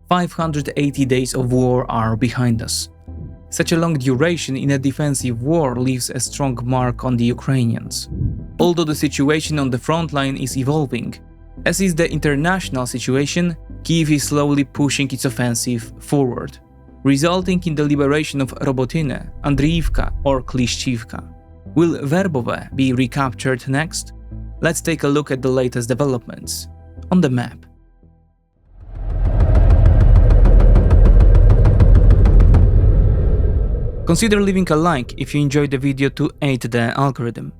580 days of war are behind us. Such a long duration in a defensive war leaves a strong mark on the Ukrainians. Although the situation on the front line is evolving, as is the international situation, Kyiv is slowly pushing its offensive forward, resulting in the liberation of Robotyne, Andriivka or Klishchiivka. Will Verbove be recaptured next? Let's take a look at the latest developments on the map. Consider leaving a like if you enjoyed the video to aid the algorithm.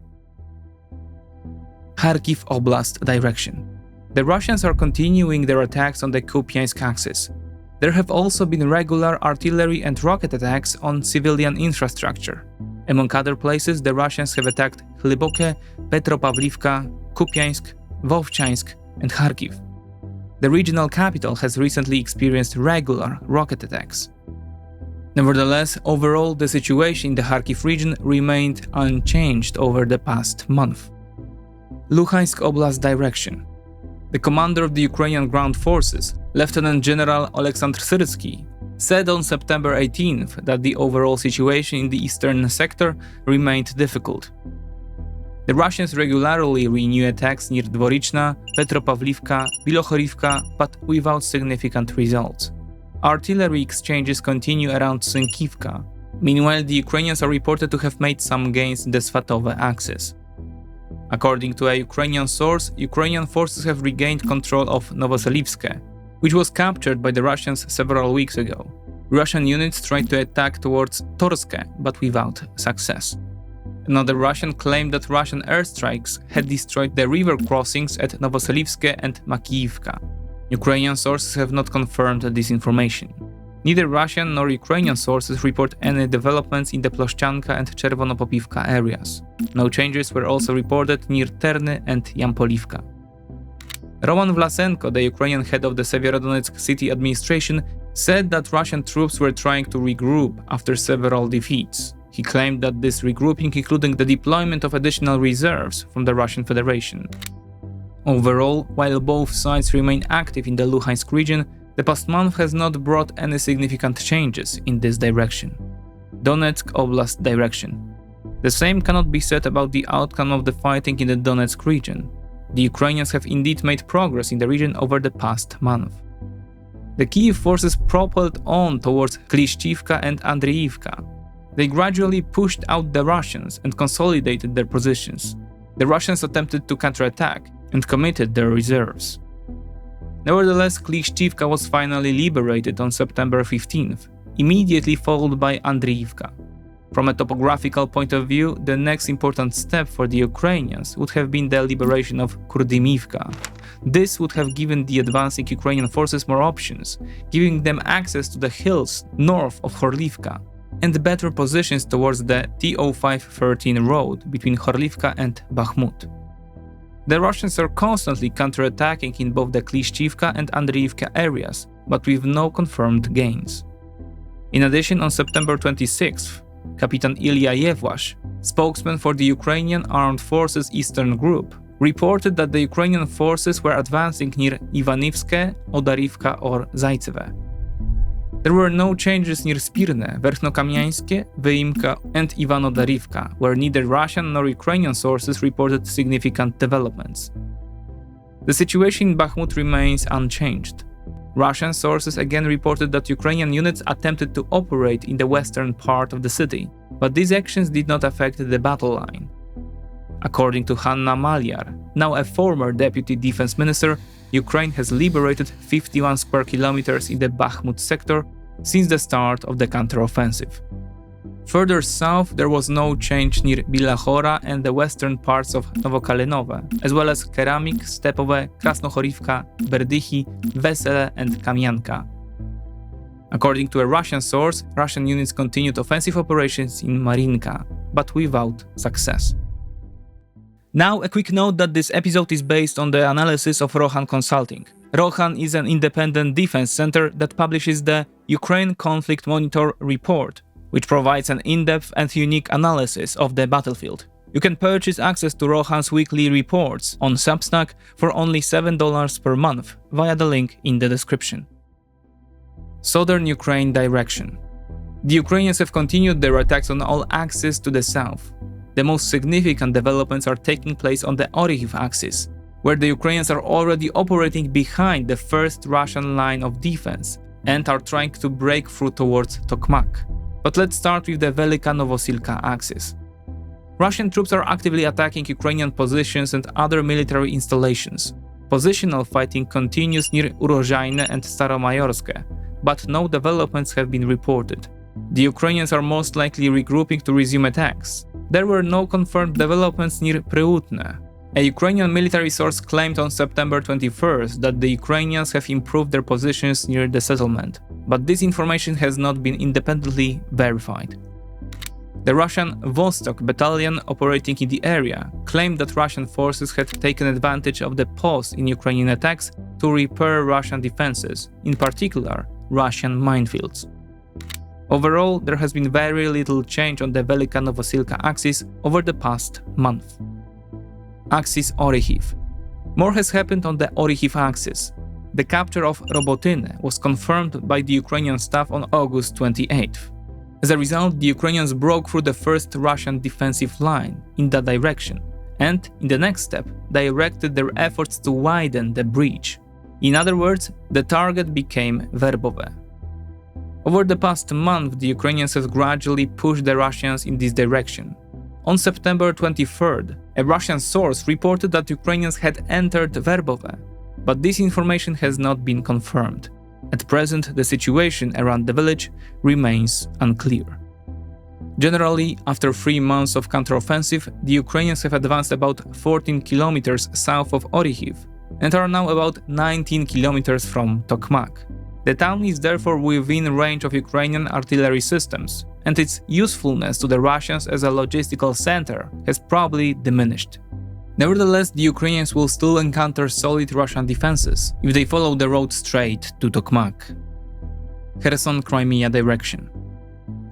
Kharkiv Oblast direction. The Russians are continuing their attacks on the Kupiansk axis. There have also been regular artillery and rocket attacks on civilian infrastructure. Among other places, the Russians have attacked Verbove, Petropavlivka, Kupiansk, Vovchansk, and Kharkiv. The regional capital has recently experienced regular rocket attacks. Nevertheless, overall, the situation in the Kharkiv region remained unchanged over the past month. Lugansk Oblast direction. The commander of the Ukrainian ground forces, Lieutenant General Oleksandr Syrsky, said on September 18th that the overall situation in the eastern sector remained difficult. The Russians regularly renew attacks near Dvorichna, Petropavlivka, Bilohorivka, but without significant results. Artillery exchanges continue around Klishchiivka. Meanwhile, the Ukrainians are reported to have made some gains in the Svatove axis. According to a Ukrainian source, Ukrainian forces have regained control of Novoselivske, which was captured by the Russians several weeks ago. Russian units tried to attack towards Torske, but without success. Another Russian claimed that Russian airstrikes had destroyed the river crossings at Novoselivske and Makiivka. Ukrainian sources have not confirmed this information. Neither Russian nor Ukrainian sources report any developments in the Ploszczanka and Czerwonopopivka areas. No changes were also reported near Terny and Yampolivka. Roman Vlasenko, the Ukrainian head of the Severodonetsk city administration, said that Russian troops were trying to regroup after several defeats. He claimed that this regrouping included the deployment of additional reserves from the Russian Federation. Overall, while both sides remain active in the Luhansk region, the past month has not brought any significant changes in this direction. Donetsk Oblast direction. The same cannot be said about the outcome of the fighting in the Donetsk region. The Ukrainians have indeed made progress in the region over the past month. The Kyiv forces propelled on towards Klishchiivka and Andriivka. They gradually pushed out the Russians and consolidated their positions. The Russians attempted to counterattack and committed their reserves. Nevertheless, Klishchiivka was finally liberated on September 15th, immediately followed by Andriivka. From a topographical point of view, the next important step for the Ukrainians would have been the liberation of Kurdymiivka. This would have given the advancing Ukrainian forces more options, giving them access to the hills north of Horlivka and better positions towards the T0513 road between Horlivka and Bakhmut. The Russians are constantly counterattacking in both the Klishchiivka and Andriivka areas, but with no confirmed gains. In addition, on September 26th, Kapitan Ilya Yevlash, spokesman for the Ukrainian Armed Forces Eastern Group, reported that the Ukrainian forces were advancing near Ivanivske, Odarivka or Zaytsev. There were no changes near Spirne, Verkhnokamianskie, Vyimka and Ivanodarivka, where neither Russian nor Ukrainian sources reported significant developments. The situation in Bakhmut remains unchanged. Russian sources again reported that Ukrainian units attempted to operate in the western part of the city, but these actions did not affect the battle line. According to Hanna Maliar, now a former deputy defense minister, Ukraine has liberated 51 square kilometers in the Bakhmut sector since the start of the counteroffensive. Further south, there was no change near Bilachora and the western parts of Novokalinove, as well as Keramik, Stepove, Krasnohorivka, Berdychy, Vesele and Kamianka. According to a Russian source, Russian units continued offensive operations in Marinka, but without success. Now, a quick note that this episode is based on the analysis of Rochan Consulting. Rochan is an independent defense center that publishes the Ukraine Conflict Monitor report, which provides an in-depth and unique analysis of the battlefield. You can purchase access to Rochan's weekly reports on Substack for only $7 per month via the link in the description. Southern Ukraine direction. The Ukrainians have continued their attacks on all axes to the south. The most significant developments are taking place on the Orikhiv axis, where the Ukrainians are already operating behind the first Russian line of defense and are trying to break through towards Tokmak. But let's start with the Velika Novosilka axis. Russian troops are actively attacking Ukrainian positions and other military installations. Positional fighting continues near Urozhaine and Staromayorske, but no developments have been reported. The Ukrainians are most likely regrouping to resume attacks. There were no confirmed developments near Pryutne. A Ukrainian military source claimed on September 21st that the Ukrainians have improved their positions near the settlement, but this information has not been independently verified. The Russian Vostok battalion operating in the area claimed that Russian forces had taken advantage of the pause in Ukrainian attacks to repair Russian defenses, in particular Russian minefields. Overall, there has been very little change on the Velika Novosilka axis over the past month. Axis Orikhiv. More has happened on the Orikhiv axis. The capture of Robotyne was confirmed by the Ukrainian staff on August 28th. As a result, the Ukrainians broke through the first Russian defensive line in that direction, and, in the next step, directed their efforts to widen the breach. In other words, the target became Verbove. Over the past month, the Ukrainians have gradually pushed the Russians in this direction. On September 23rd, a Russian source reported that Ukrainians had entered Verbove, but this information has not been confirmed. At present, the situation around the village remains unclear. Generally, after 3 months of counteroffensive, the Ukrainians have advanced about 14 kilometers south of Orikhiv and are now about 19 kilometers from Tokmak. The town is therefore within range of Ukrainian artillery systems, and its usefulness to the Russians as a logistical center has probably diminished. Nevertheless, the Ukrainians will still encounter solid Russian defenses if they follow the road straight to Tokmak. Kherson-Crimea direction.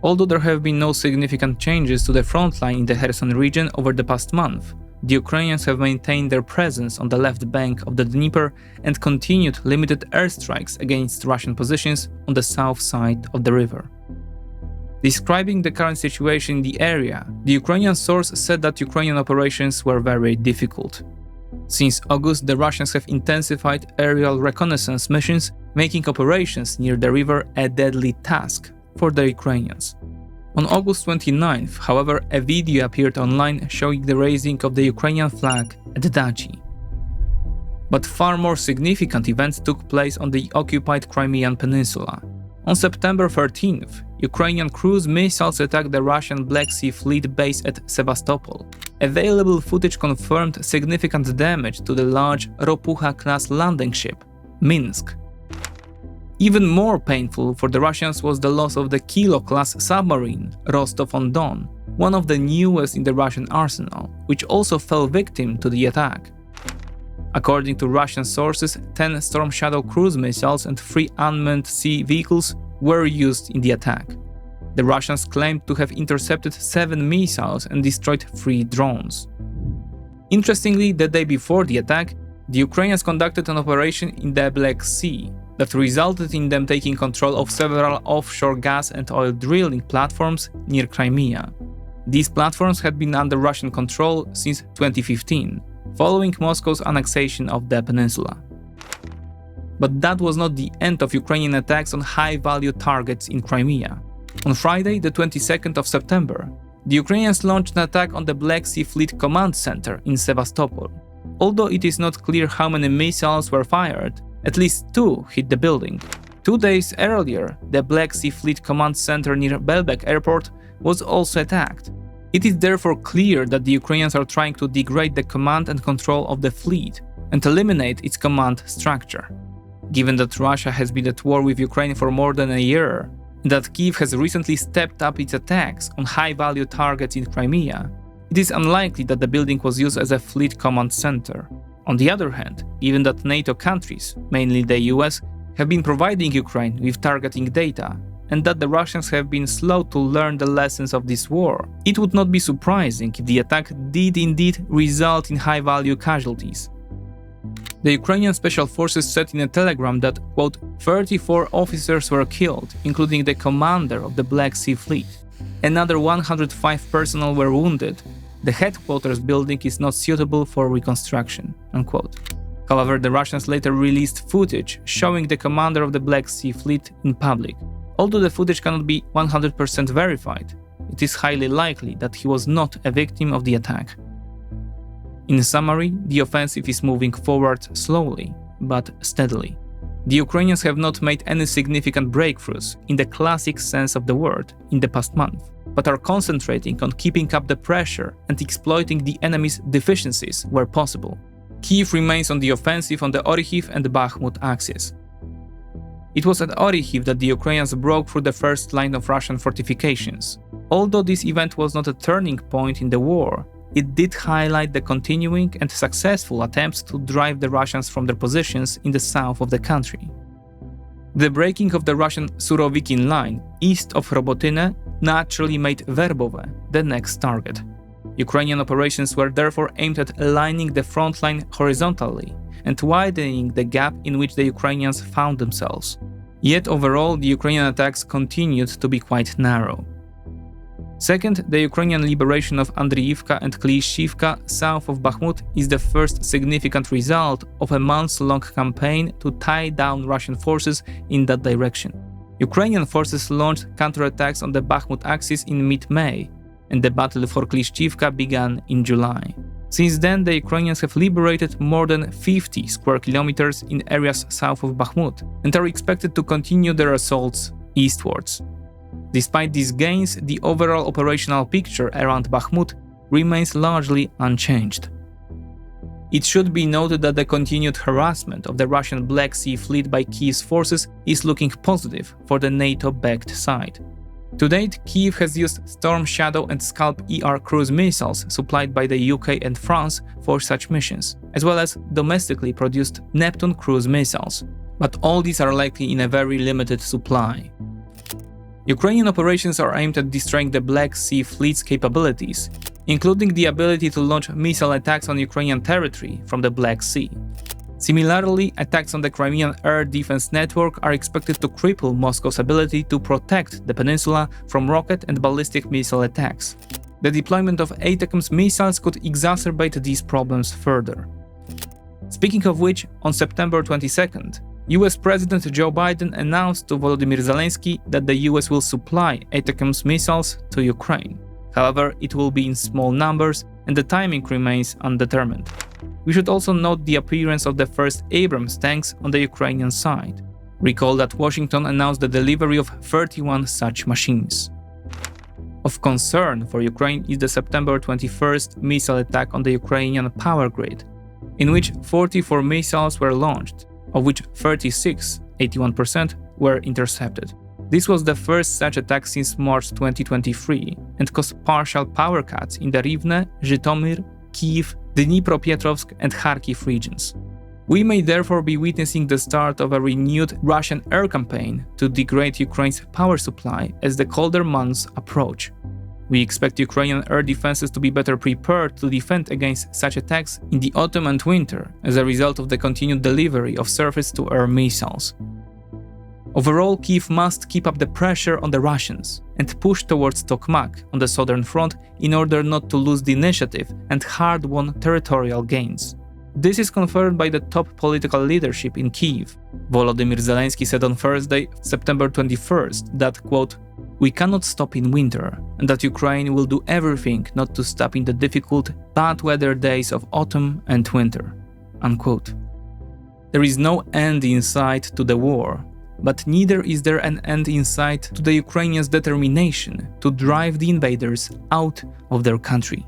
Although there have been no significant changes to the front line in the Kherson region over the past month, the Ukrainians have maintained their presence on the left bank of the Dnieper and continued limited airstrikes against Russian positions on the south side of the river. Describing the current situation in the area, the Ukrainian source said that Ukrainian operations were very difficult. Since August, the Russians have intensified aerial reconnaissance missions, making operations near the river a deadly task for the Ukrainians. On August 29th, however, a video appeared online showing the raising of the Ukrainian flag at Dachi. But far more significant events took place on the occupied Crimean peninsula. On September 13th, Ukrainian cruise missiles attacked the Russian Black Sea Fleet base at Sevastopol. Available footage confirmed significant damage to the large Ropucha-class landing ship, Minsk. Even more painful for the Russians was the loss of the Kilo-class submarine, Rostov-on-Don, one of the newest in the Russian arsenal, which also fell victim to the attack. According to Russian sources, 10 Storm Shadow cruise missiles and 3 unmanned sea vehicles were used in the attack. The Russians claimed to have intercepted 7 missiles and destroyed 3 drones. Interestingly, the day before the attack, the Ukrainians conducted an operation in the Black Sea that resulted in them taking control of several offshore gas and oil drilling platforms near Crimea. These platforms had been under Russian control since 2015, following Moscow's annexation of the peninsula. But that was not the end of Ukrainian attacks on high-value targets in Crimea. On Friday, the 22nd of September, the Ukrainians launched an attack on the Black Sea Fleet Command Center in Sevastopol. Although it is not clear how many missiles were fired, at least 2 hit the building. 2 days earlier, the Black Sea Fleet Command Center near Belbek Airport was also attacked. It is therefore clear that the Ukrainians are trying to degrade the command and control of the fleet and eliminate its command structure. Given that Russia has been at war with Ukraine for more than a year, and that Kyiv has recently stepped up its attacks on high-value targets in Crimea, it is unlikely that the building was used as a fleet command center. On the other hand, given that NATO countries, mainly the US, have been providing Ukraine with targeting data, and that the Russians have been slow to learn the lessons of this war, it would not be surprising if the attack did indeed result in high-value casualties. The Ukrainian special forces said in a telegram that, quote, 34 officers were killed, including the commander of the Black Sea Fleet. Another 105 personnel were wounded. The headquarters building is not suitable for reconstruction, unquote. However, the Russians later released footage showing the commander of the Black Sea Fleet in public. Although the footage cannot be 100% verified, it is highly likely that he was not a victim of the attack. In summary, the offensive is moving forward slowly, but steadily. The Ukrainians have not made any significant breakthroughs in the classic sense of the word in the past month, but are concentrating on keeping up the pressure and exploiting the enemy's deficiencies where possible. Kyiv remains on the offensive on the Orikhiv and Bakhmut axis. It was at Orikhiv that the Ukrainians broke through the first line of Russian fortifications. Although this event was not a turning point in the war, it did highlight the continuing and successful attempts to drive the Russians from their positions in the south of the country. The breaking of the Russian Surovikin line east of Robotyne naturally made Verbove the next target. Ukrainian operations were therefore aimed at aligning the front line horizontally and widening the gap in which the Ukrainians found themselves. Yet overall, the Ukrainian attacks continued to be quite narrow. Second, the Ukrainian liberation of Andriivka and Klishchiivka south of Bakhmut is the first significant result of a months-long campaign to tie down Russian forces in that direction. Ukrainian forces launched counterattacks on the Bakhmut axis in mid-May, and the battle for Klishchiivka began in July. Since then, the Ukrainians have liberated more than 50 square kilometers in areas south of Bakhmut and are expected to continue their assaults eastwards. Despite these gains, the overall operational picture around Bakhmut remains largely unchanged. It should be noted that the continued harassment of the Russian Black Sea Fleet by Kyiv's forces is looking positive for the NATO-backed side. To date, Kyiv has used Storm Shadow and Scalp ER cruise missiles supplied by the UK and France for such missions, as well as domestically produced Neptune cruise missiles, but all these are likely in a very limited supply. Ukrainian operations are aimed at destroying the Black Sea Fleet's capabilities, including the ability to launch missile attacks on Ukrainian territory from the Black Sea. Similarly, attacks on the Crimean air defense network are expected to cripple Moscow's ability to protect the peninsula from rocket and ballistic missile attacks. The deployment of ATACMS missiles could exacerbate these problems further. Speaking of which, on September 22nd, US President Joe Biden announced to Volodymyr Zelensky that the US will supply ATACMS missiles to Ukraine. However, it will be in small numbers and the timing remains undetermined. We should also note the appearance of the first Abrams tanks on the Ukrainian side. Recall that Washington announced the delivery of 31 such machines. Of concern for Ukraine is the September 21st missile attack on the Ukrainian power grid, in which 44 missiles were launched, of which 36, 81%, were intercepted. This was the first such attack since March 2023 and caused partial power cuts in the Rivne, Zhytomyr, Kyiv, Dnipropetrovsk and Kharkiv regions. We may therefore be witnessing the start of a renewed Russian air campaign to degrade Ukraine's power supply as the colder months approach. We expect Ukrainian air defenses to be better prepared to defend against such attacks in the autumn and winter as a result of the continued delivery of surface-to-air missiles. Overall, Kyiv must keep up the pressure on the Russians and push towards Tokmak on the southern front in order not to lose the initiative and hard-won territorial gains. This is confirmed by the top political leadership in Kyiv. Volodymyr Zelensky said on Thursday, September 21st, that, quote, "We cannot stop in winter, and that Ukraine will do everything not to stop in the difficult, bad weather days of autumn and winter," unquote. There is no end in sight to the war, but neither is there an end in sight to the Ukrainians' determination to drive the invaders out of their country.